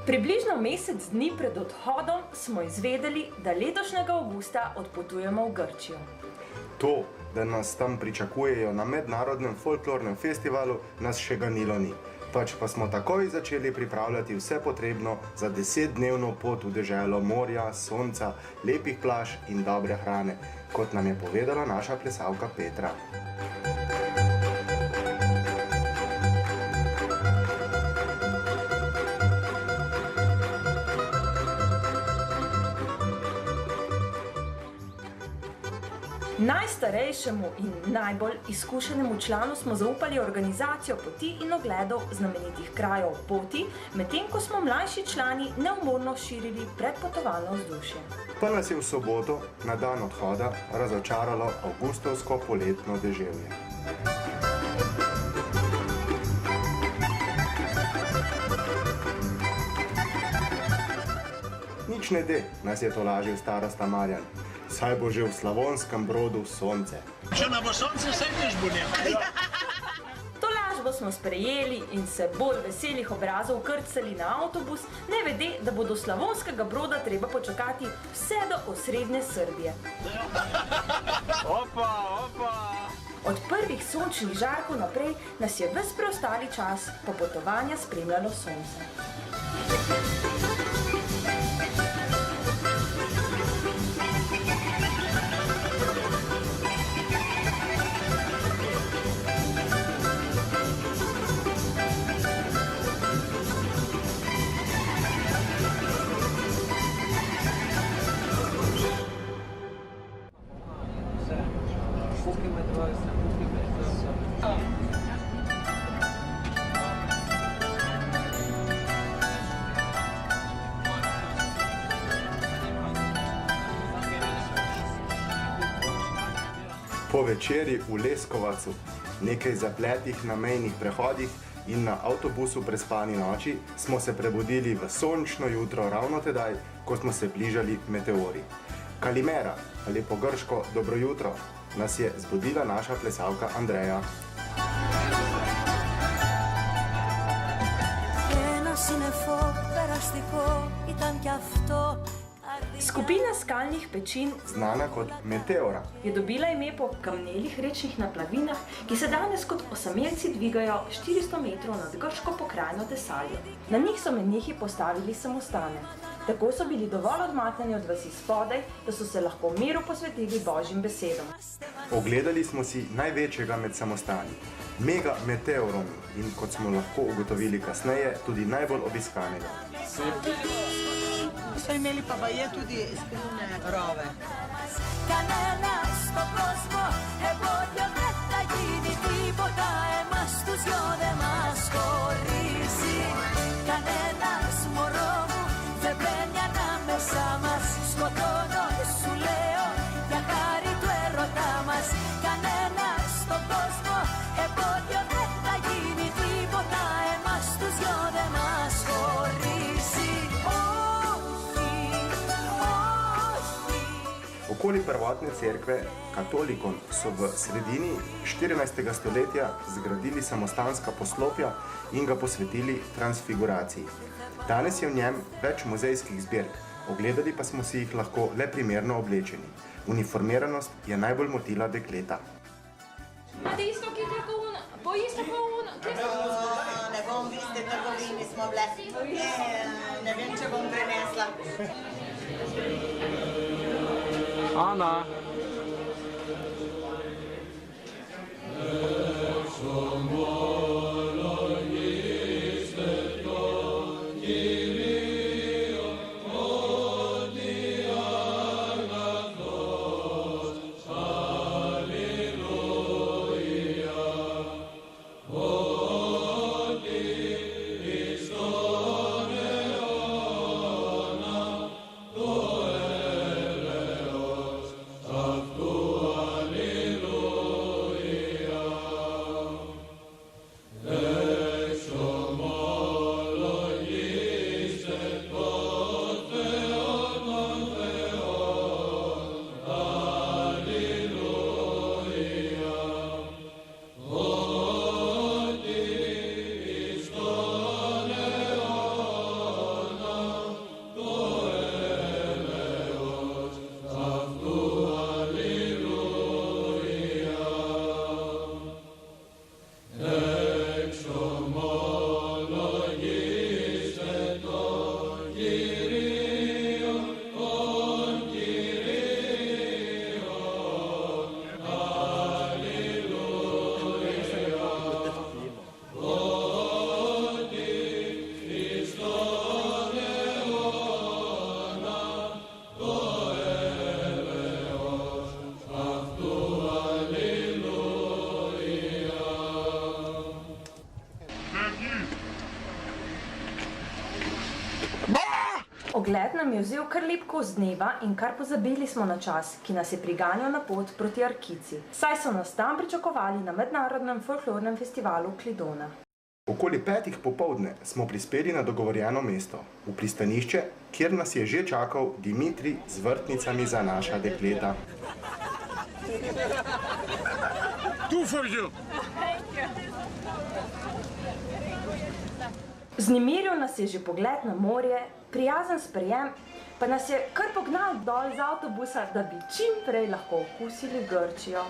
Približno mesec dni pred odhodom smo izvedeli, da letošnjega avgusta odpotujemo v Grčijo. To, da nas tam pričakujejo na mednarodnem folklornem festivalu, nas še ganilo ni. Pač pa smo takoj začeli pripravljati vse potrebno za 10-dnevno pot v deželo morja, sonca, lepih plaž in dobre hrane, kot nam je povedala naša plesalka Petra. Najstarejšemu in najbolj izkušenemu članu smo zaupali organizacijo poti in ogledov znamenitih krajev poti, medtem ko smo mlajši člani neumorno širili predpotovalno vzdušje. Pa nas je v soboto, na dan odhoda, razočaralo avgustovsko poletno deževje. Nič ne de, nas je tolažil starosta Marjan. Saj bo že v Slavonskem Brodu sonce. Če nam bo sonce, vse tež bo ne. To lažbo smo sprejeli in se bolj veselih obrazov krcali na avtobus, ne vede, da bo do Slavonskega Broda treba počakati vse do osrednje Srbije. Od prvih sončnih žarkov naprej nas je ves preostali čas popotovanja spremljalo sonce. Po večeri v Leskovacu, nekaj zapletih na mejnih prehodih in na avtobusu prespani noči smo se prebudili v sončno jutro ravno tedaj, ko smo se bližali meteori. Kalimera, ali po grško dobro jutro, nas je zbudila naša plesalka Andreja. Skupina skalnih pečin, znana kot Meteora, je dobila ime po kamnelih rečnih naplavinah, ki se danes kot osamelci dvigajo 400 metrov nad grško pokrajino Tesalio. Na njih so menihi postavili samostane. Tako so bili dovolj odmaknjeni od vasi spodaj, da so se lahko v miru posvetili Božjim besedom. Ogledali smo si največjega med samostani, Mega Meteorom, in kot smo lahko ugotovili kasneje, tudi najbolj obiskanega. So imeli pa baje tudi skrivne rove. Okoli prvotne cerkve, katolikom, so v sredini 14. stoletja zgradili samostanska poslopja in ga posvetili transfiguraciji. Danes je v njem več muzejskih zbirk, ogledali pa smo si jih lahko le primerno oblečeni. Uniformiranost je najbolj motila dekleta. Imate isto, ki je tako un, po isto po un, Ne bom, vi ste trgovini smo bile. Ne vem, če bom prenesla. Ana. pogled nam je vzel kar lep kos dneva in kar pozabili smo na čas, ki nas je priganjal na pot proti Arkici. Saj so nas tam pričakovali na mednarodnem folklornem festivalu Klidona. Okoli 5. popoldne smo prispeli na dogovorjeno mesto, v pristanišče, kjer nas je že čakal Dimitrij z vrtnicami za naša dekleta. Two for you. Vznemiril nas je že pogled na morje, prijazen sprejem, pa nas je kar pognal dol z avtobusa, da bi čim prej lahko okusili Grčijo.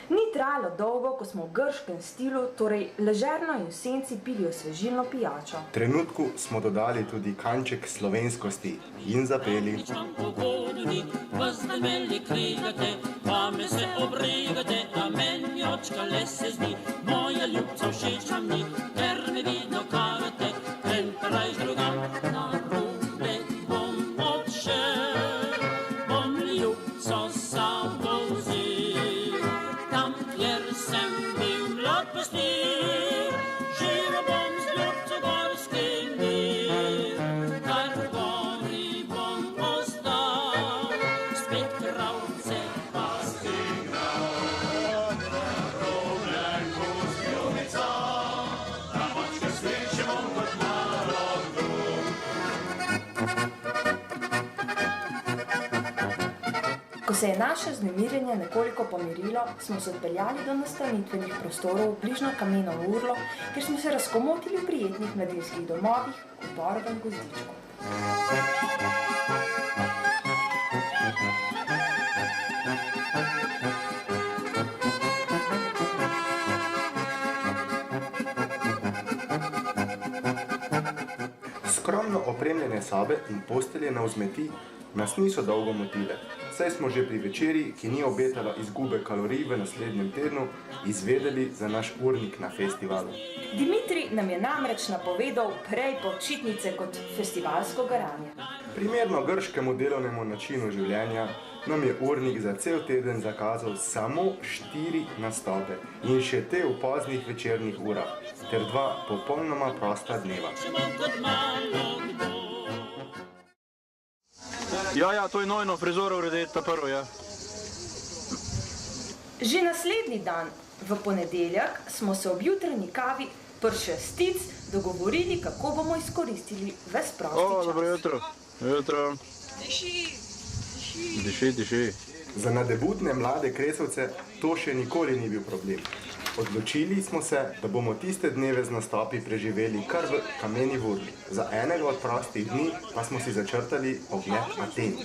Ni trajalo dolgo, ko smo v grškem stilu, torej ležerno in v senci pili osvežilno pijačo. Trenutku smo dodali tudi kanček slovenskosti in zapeli. Ko se je naše vznemirjenje nekoliko pomirilo, smo se odpeljali do nastanitvenih prostorov v bližnjo kameno urlo, kjer smo se razkomotili v prijetnih mladinskih domovih v borovem gozdičku. Skromno opremljene sobe in postelje na vzmeti nas niso dolgo motile, saj smo že pri večerji, ki ni obetala izgube kalorij v naslednjem tednu, izvedeli za naš urnik na festivalu. Dimitrij nam je namreč napovedal prej počitnice kot festivalsko garanje. Primerno grškemu delovnemu načinu življenja nam je urnik za cel teden zakazal samo 4 nastope in še te v poznih večernih urah, ter 2 popolnoma prosta dneva. Ja, to je nojno frizuro urediti, ta prvo, ja. Že naslednji dan, v ponedeljek, smo se ob jutranji kavi pršestic dogovorili, kako bomo izkoristili ves prosti čas. Dobro jutro. Jutro. Diši. Za nadebudne mlade kresovce to še nikoli ni bil problem. Odločili smo se, da bomo tiste dneve z nastopi preživeli kar v kameni Vurli. Za enega od prostih dni pa smo si začrtali ogled Aten.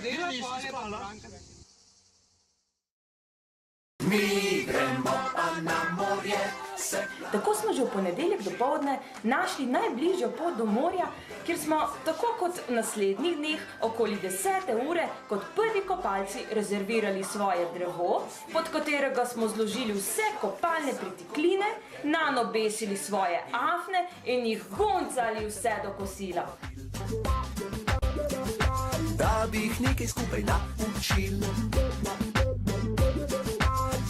Tako smo že v ponedeljek dopoldne našli najbližjo pot do morja, kjer smo, tako kot v naslednjih dneh, okoli 10. ure, kot prvi kopalci rezervirali svoje drevo, pod katerega smo zložili vse kopalne pritikline, nanj obesili svoje afne in jih guncali vse do kosila. Da bi jih nekaj skupaj naučili,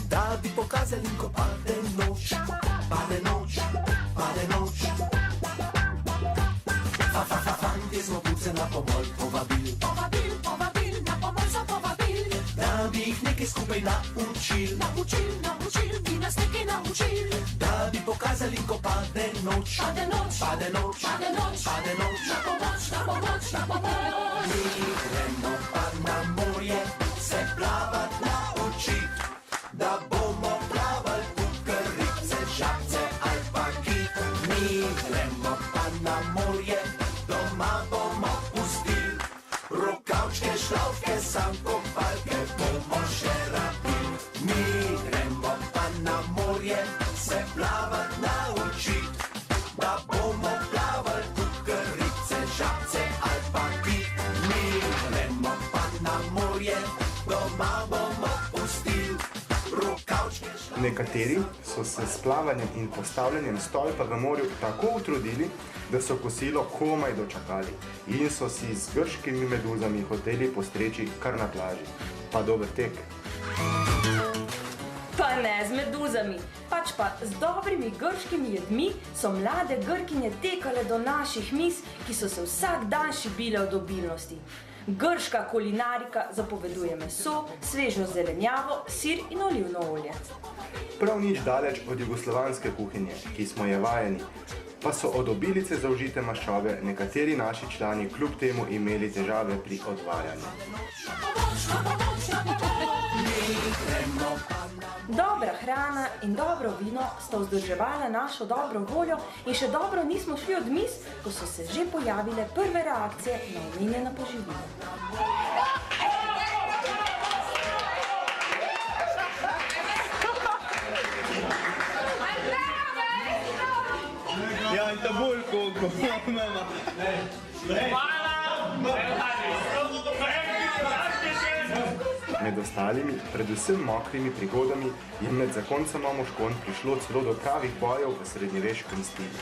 da bi pokazali, ko pade noč, pade noč, pade noč. Fantje smo pulce na pomol povabili, na pomol so povabili, da bi jih nekaj skupaj naučili, bi nas nekaj naučili, da bi pokazali, ko pade noč, pade noč, pade noč, pade noč, pade noč, na pomoč, na pomoč, na pomoč. Mi gremo pa na morje se plavat naučit, da bomo plavali kukarice, žabce ali pa kit. Mi gremo pa na morje, doma bomo pustili rokavčke, šlavke, sam kopalke bomo še rabili. Mi gremo pa na morje se plavat naučit, da bomo plavali kukarice, žabce ali pa kit. Mi gremo pa na morje, doma bomo pustili. Nekateri so se s plavanjem in postavljanjem stolpa v morju tako utrudili, da so kosilo komaj dočakali in so si z grškimi meduzami hoteli postreči kar na plaži. Pa dober tek! Pa ne z meduzami, pač pa z dobrimi grškimi jedmi so mlade Grkinje tekale do naših miz, ki so se vsak dan šibile od obilnosti. Grška kulinarika zapoveduje meso, svežo zelenjavo, sir in olivno olje. Prav nič daleč od jugoslovanske kuhinje, ki smo je vajeni, pa so od obilice zaužite maščobe nekateri naši člani kljub temu imeli težave pri odvajanju. Dobra hrana in dobro vino sta vzdrževala našo dobro voljo in še dobro nismo šli od miz, ko so se že pojavile prve reakcije na omenjena poživila. Ja, in ta bolj koliko, mama. Med ostalimi, predvsem mokrimi prigodami, je med zakoncema Moškon prišlo celo do pravih bojev v srednjeveškem stilu.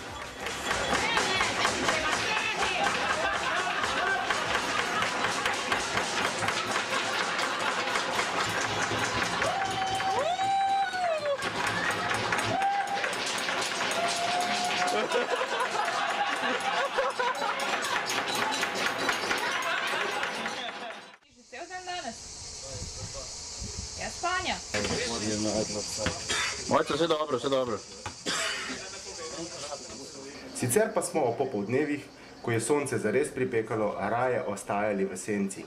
Ja, spanja. Mojca, vse dobro, vse dobro. Sicer pa smo ob popoldnevih, ko je sonce zares pripekalo, raje ostajali v senci.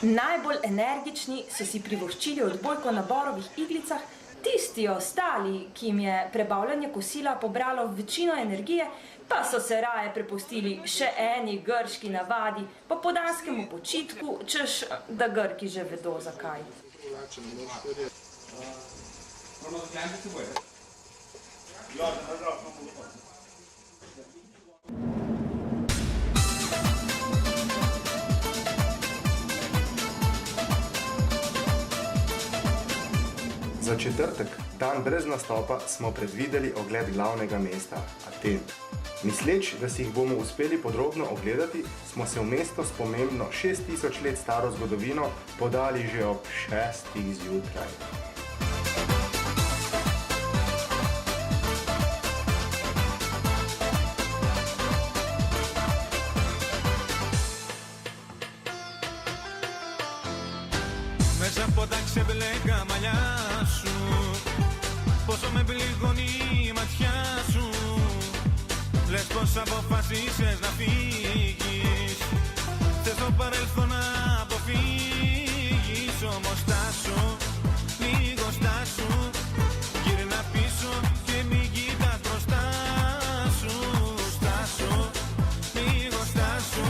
Najbolj energični so si privoščili odbojko na borovih iglicah, tisti ostali, ki jim je prebavljanje kosila pobralo večino energije, pa so se raje prepustili še eni grški navadi, pa podanskemu počitku, češ da Grki že vedo zakaj. Za četrtek, dan brez nastopa, smo predvideli ogled glavnega mesta, Aten. Misleč, da si jih bomo uspeli podrobno ogledati, smo se v mesto s pomembno 6000 let staro zgodovino podali že ob 6. zjutraj. Μέσα από τα ξεμπλέκα μαλλιά σου, πόσο με πληγώνει η ματιά σου. Λες πως αποφασίσες να φύγεις, θες το παρελθόν να αποφύγεις. Όμως στάσου, λίγο στάσου, γύρνα πίσω και μην κοιτάς μπροστά σου. Στάσου, λίγο στάσου.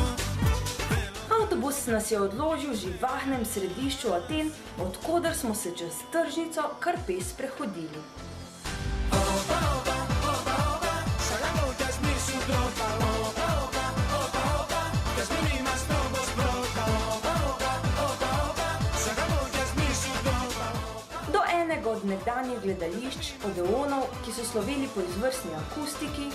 Avtobus nas je odložil v živahnem središču Aten, od koder smo se čez tržnico kar pes prehodili. Do enega od nekdanjih gledališč, Odeonov, ki so sloveli po izvrstni akustiki,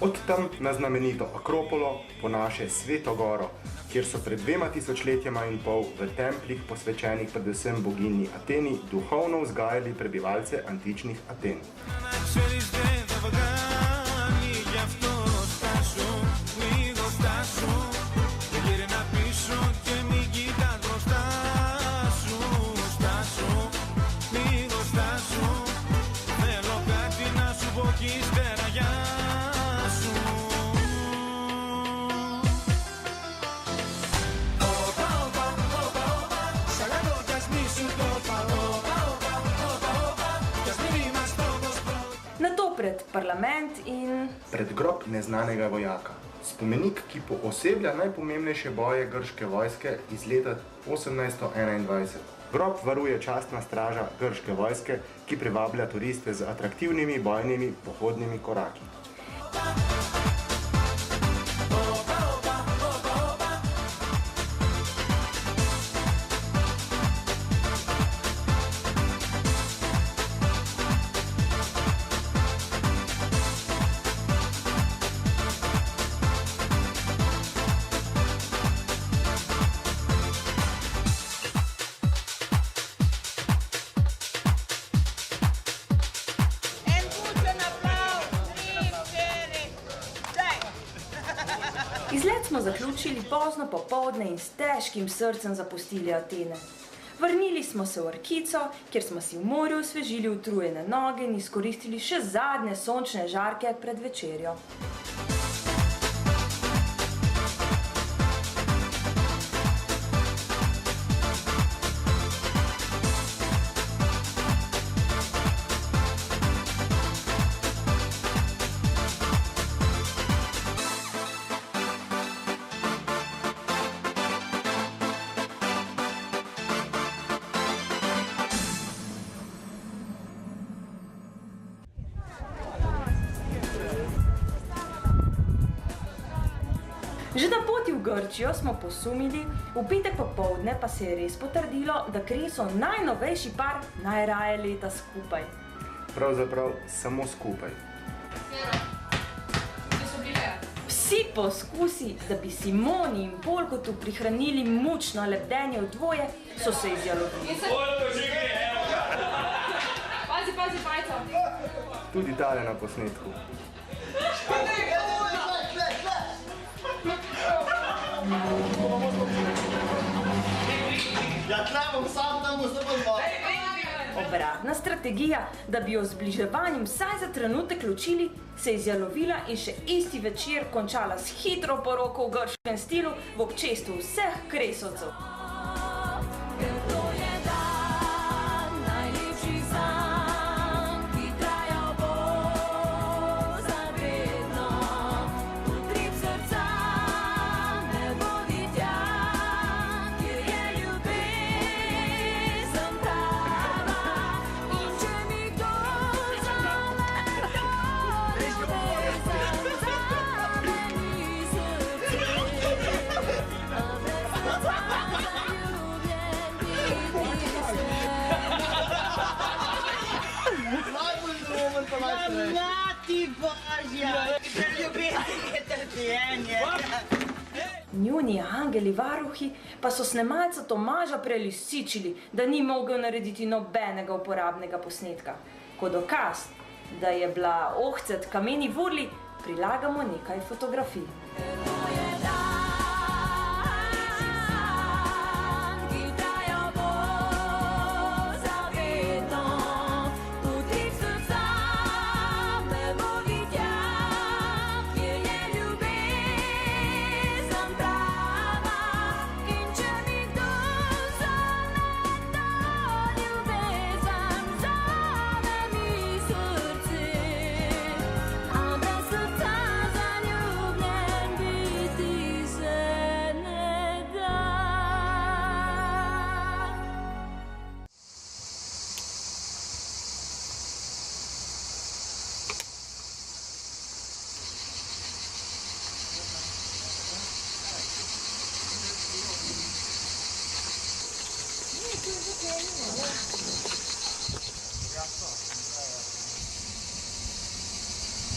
Od tam na znamenito Akropolo, po naše Sveto Goro, kjer so pred 2000 in pol v templjih posvečenih predvsem boginji Ateni duhovno vzgajali prebivalce antičnih Aten. nato pred parlament in Pred grob neznanega vojaka. Spomenik, ki pooseblja najpomembnejše boje grške vojske iz leta 1821. Grob varuje častna straža grške vojske, ki privablja turiste z atraktivnimi bojnimi pohodnimi koraki. Izlet smo zaključili pozno popoldne in s težkim srcem zapustili Atene. Vrnili smo se v Arkico, kjer smo si v morju osvežili utrujene noge in izkoristili še zadnje sončne žarke pred večerjo. Že na poti v Grčijo smo posumili, v petek popoldne pa se je res potrdilo, da Kreso najnovejši par najraje leta skupaj. Pravzaprav samo skupaj. Vsi poskusi, da bi Simoni in Polkotu prihranili mučno lebdenje v dvoje, so se izjalovili. Pazi, pajco! Tudi tale na posnetku. Ja, tle bom sam, tam bo zdaj pa. Obratna strategija, da bi jo z zbliževanjem vsaj za trenutek ločili, se je izjalovila in še isti večer končala s hitro poroko v grškem stilu v občestvu vseh Kresovcev. Mati Božja, ljubezen je trpljenje. Njuni angeli varuhi pa so snemalca Tomaža prelisičili, da ni mogel narediti nobenega uporabnega posnetka. Kot dokaz, da je bila ohcet kameni vurli, prilagamo nekaj fotografij.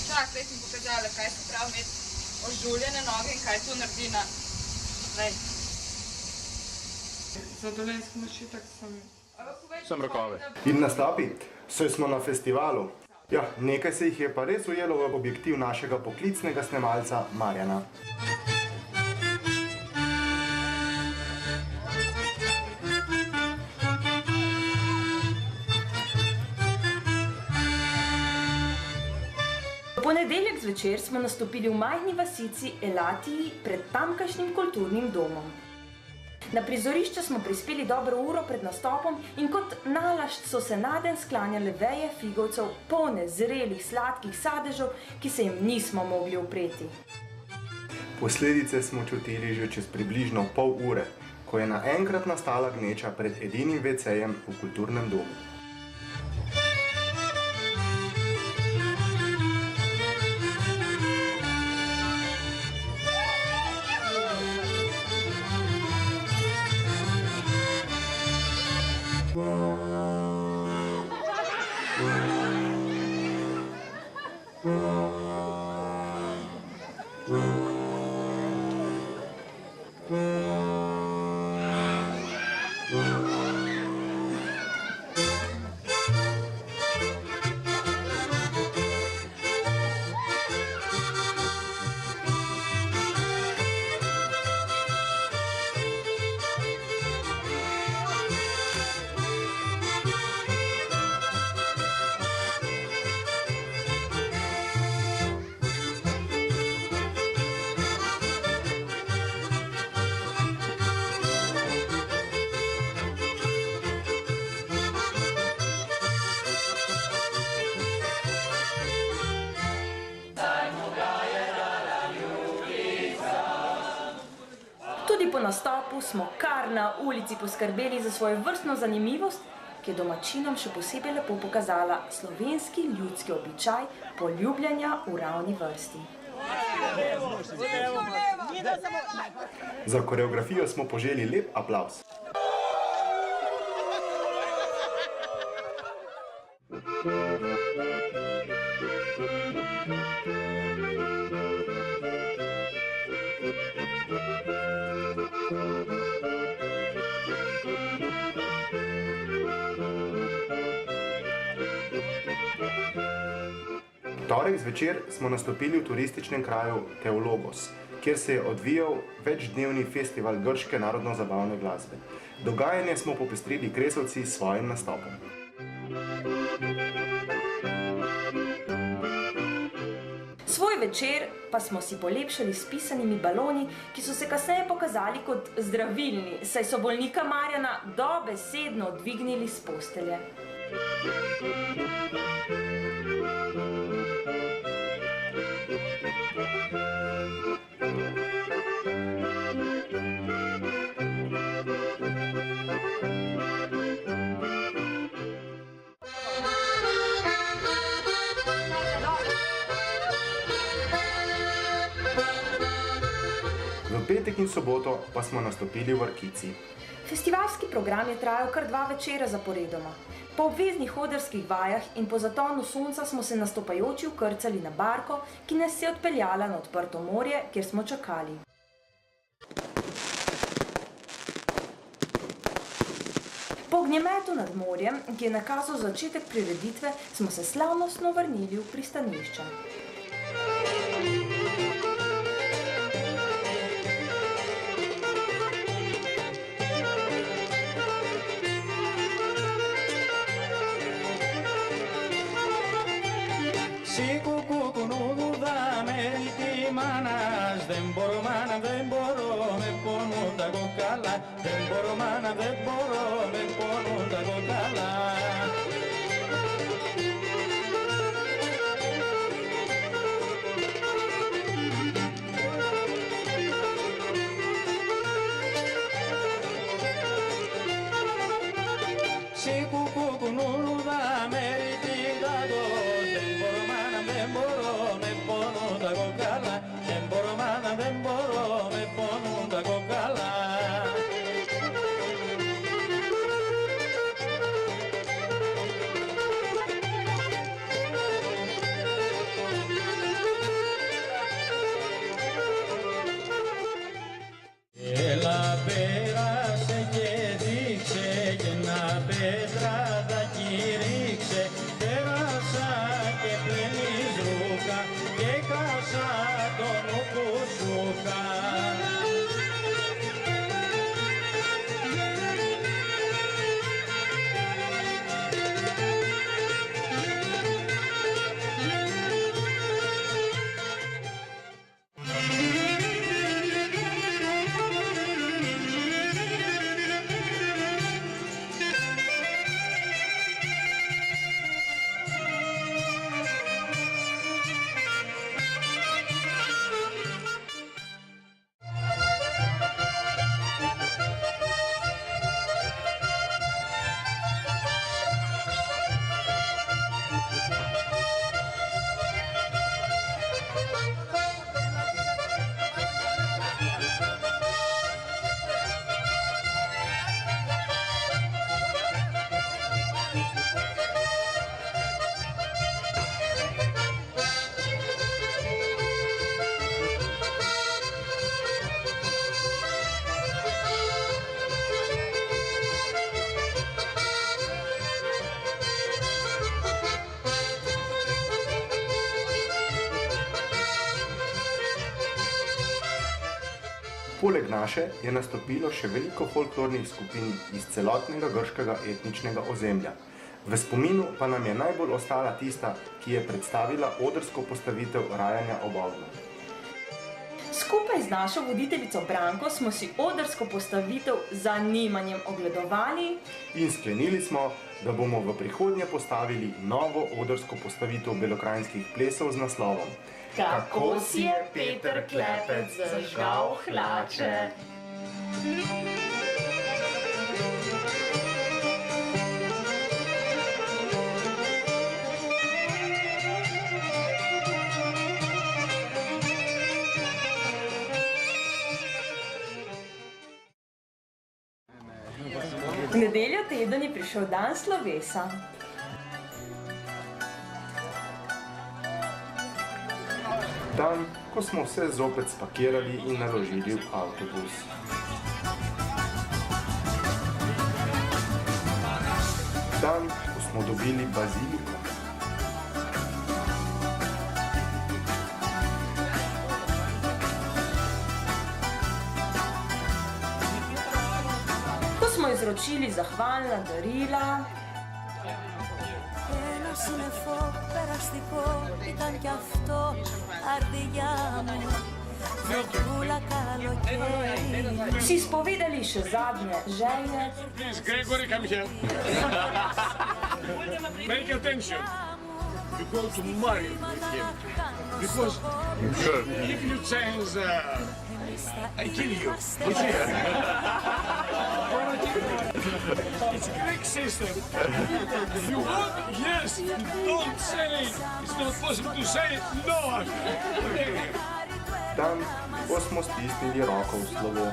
Čak, zdaj sem pokazala, kaj se pravi imeti ožuljene noge in kaj to naredi na... Za dolenski načitek Sem rokave. In nastopi, saj smo na festivalu. Ja, nekaj se jih je pa res ujelo v objektiv našega poklicnega snemalca Marjana. V ponedeljek zvečer smo nastopili v majhni vasici Elatiji pred tamkajšnjim kulturnim domom. Na prizorišče smo prispeli dobro uro pred nastopom in kot nalašč so se nadenj sklanjale veje figovcev, polne zrelih sladkih sadežev, ki se jim nismo mogli upreti. Posledice smo čutili že čez približno pol ure, ko je naenkrat nastala gneča pred edinim WC-jem v kulturnem domu. Tudi po nastopu smo kar na ulici poskrbeli za svojo vrstno zanimivost, ki je domačinom še posebej lepo pokazala slovenski ljudski običaj poljubljanja v ravni vrsti. Za koreografijo smo poželi lep aplavz. Torek zvečer smo nastopili v turističnem kraju Teologos, kjer se je odvijal večdnevni festival grške narodno-zabavne glasbe. Dogajanje smo popestrili kresovci s svojim nastopom. Svoj večer pa smo si polepšali s pisanimi baloni, ki so se kasneje pokazali kot zdravilni, saj so bolnika Marjana dobesedno dvignili s postelje. V petek in soboto pa smo nastopili v Arkici. Festivalski program je trajal kar 2 večera zaporedoma. Po obveznih odrskih vajah in po zatonu sonca smo se nastopajoči vkrcali na barko, ki nas je odpeljala na odprto morje, kjer smo čakali. Po ognjemetu nad morjem, ki je nakazal začetek prireditve, smo se slavnostno vrnili v pristanišče. Δεν μπορώ μάνα, δεν μπορώ, με πονούν τα κοκάλα. Δεν μπορώ μάνα, δεν μπορώ, με πονούν τα κοκάλα. Σε κουκουκουνούδα με ρητίδατο. Δεν μπορώ μάνα, δεν μπορώ, με πονούν τα κοκάλα. Δεν μπορώ μάνα, δεν μπορώ, με πονούν τα κοκάλα. Έλα πέρασε και δείξε και ένα πετραδάκι ρίξε. Πέρασα και πλένεις ρούχα και χάσα τον ουκουσούχα. Poleg naše je nastopilo še veliko folklornih skupin iz celotnega grškega etničnega ozemlja. V spominu pa nam je najbolj ostala tista, ki je predstavila odrsko postavitev Rajanja ob ognju. Skupaj z našo voditeljico Branko smo si odrsko postavitev z zanimanjem ogledovali in sklenili smo, da bomo v prihodnje postavili novo odrsko postavitev belokranjskih plesov z naslovom Kako si je Peter Klepec zažgal hlače. V nedeljo teden je prišel dan slovesa. Dan, ko smo vse zopet spakirali in naložili v avtobus. Dan, ko smo dobili baziliko. Ko smo izročili zahvalna darila, Ένα σύννεφο περαστικό ήταν κι αυτό ardιά μου. Βροχούλα καλοκαίρι. si spovedali še zadnje želje, Please, Gregory, come here. Make attention. You're going to marry with him. Because if you change, I kill you. It's Greek system. You want? Yes. Don't say. It's not possible to say no. Okay. Dan, ko smo stisnili roko v slovo.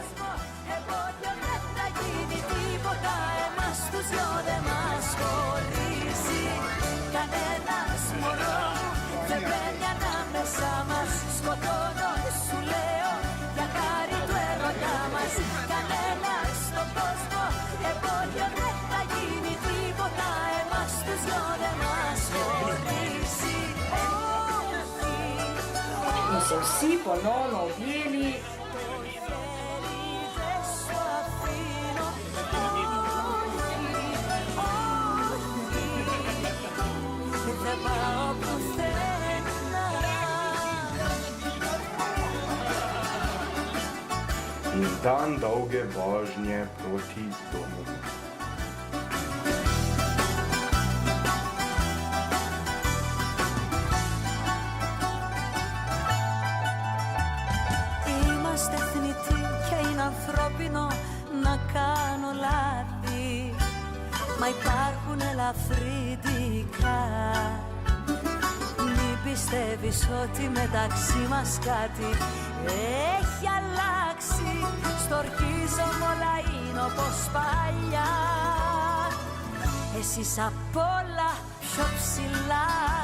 in se vsi ponovno objeli. In dan dolge vožnje proti domu. Είμαστε θνητοί και είναι ανθρώπινο να κάνω λάθη, μα υπάρχουν ελαφρυντικά. Μην πιστεύεις ότι μεταξύ μας κάτι έχει αλλάξει. Στορκίζομαι όλα είναι όπως παλιά. Εσείς απ' όλα πιο ψηλά.